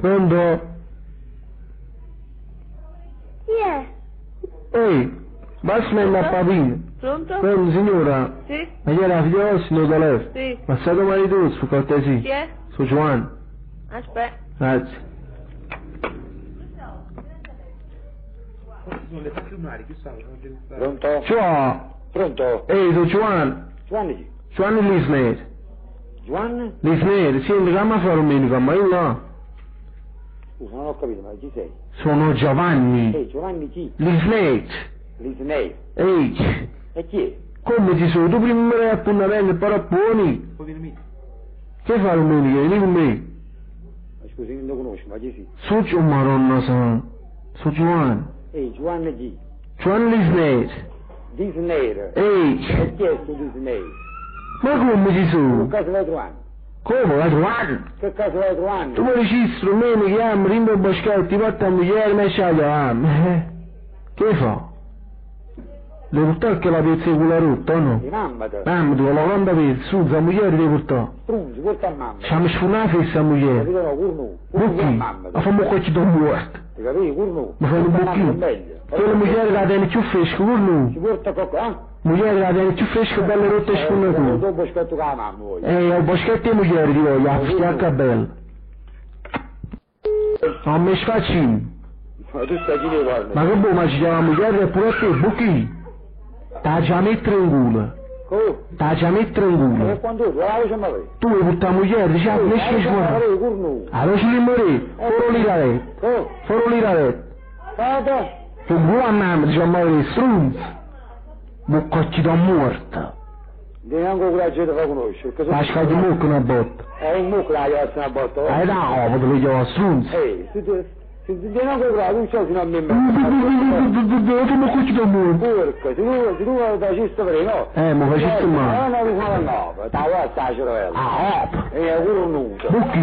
Pronto? Chi è? Ehi, Basman a Papino. Pronto? Pronto signora? Sì? Ma chi è la figliola signor Dalef? Sì. Ma sai domani tu, su cortesia? Chi è? Su Giovanni. Aspetta. Grazie. Pronto? Ciao! Pronto? Ehi, sono Giovanni. Giovanni chi? Giovanni Lisner. Giovanni? Lisner, senti, che mi fa domenica, ma io no. Scusa, non ho capito, ma chi sei? Sono Giovanni. Giovanni chi? Lisner. Lisnei. Ehi, E chi è? come ci sono? Tu prima mi dai appuntamento, però buoni. Che fai domenica? Vieni con me. Ma scusi, non lo conosco, ma chi sei? Su Maronna San. Su Giovanni. Giovanni chi? Giovanni Lisner. Disney. Ehi, E chi è sto Disney? ma come ci Che sono? caso vai trovando? Come la trovate? Che caso vai trovando? Tu mi registro, me mi chiamo, rimbo Boschetti, porta a moglie, mi sceglie, che fa? Devi portare che la pezza con la rotta o no? Di mamma te. Mamma, tu la grande pezza, su, la moglie devi portare. Strunzi, porta a mamma. Siamo sfornati questa moglie. Capito no, curnu. Ma Curnu a chi? mamma Ma te. fammi qua ci do morto. Ti capisci, curnu? Ma fai un Porta a mamma è bocchino. meglio. Quella moglie la tiene più fresca, Si no? porta qualcosa, Moglie la tiene più fresca, bella rotta e sfornatura. dopo aspetto che la mamma voglio. Al Boschetti e moglie ti voglio, la fiacca bella. Non mi sfacci. Ma tu stai chi ne parli? Ma che boh, ma ci chiama moglie e pure a te, buchi. Ta già mettere in culo. Oh, Ta già mettere in e culo. quando tu la voce mai? Tu vuoi portare moglie, dici, ah, mesci sfornatura. Curnu. Allora ci li morì, foro lirare, Oh, foro lirare. guarda. Tu buon mamma, diciamo, morire, strunz. Boccocci da morta. Devi anche quella gente che conosci. Lascia di mucca una botta. Un mucco la io una botta. Hai da ovo, dove io strunz. Se devi anche quella, non c'è fino a me. Dove boccocci da morta? Porca, se tu da cisto per no? Ma facessi male. No, ta volta la cervella. Ah, op. E curnuto. Bucchi.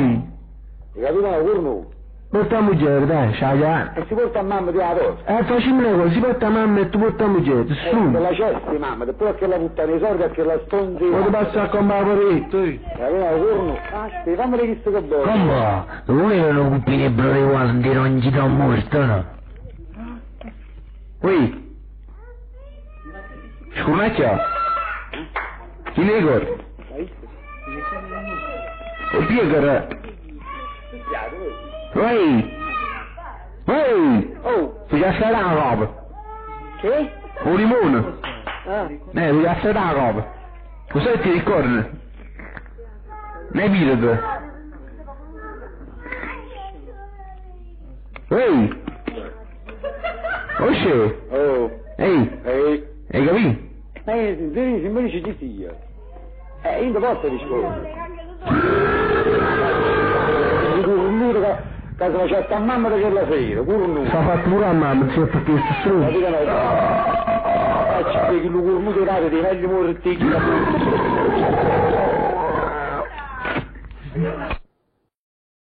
Hai capito no, curnuto? Porta moglie, dai, c'hai. E si porta a mamma di la torta. Facciamo una cosa, si porta mamma e tu porta moglie, Te strunz. la cesti mamma, poi che la buttare i soldi e che la stonzi. Poi passa a comprare paretto. Aveva curno. Aspetta, fammi visto che bello. Come va? Non erano cupine brave quando non ci do morto, no? Ui. Scumaccia. Chi ne ricorda? O piegara. Ui. Ui. Oh, Tu già sai la roba. che? Un limone. Ah, Tu già sai la roba. Cos'è ti ricordi? Ne videte? Ehi! Osce! oh, Ehi! Hai capito? devi mi dici di sia. Io non posso rispondere. Curnuto che se la certa a mamma che la sera, curnuto. Sta fatto pure a mamma, si è fatto questo La strumento. vita no, faccio che lo curnuto raro dei meglio morti.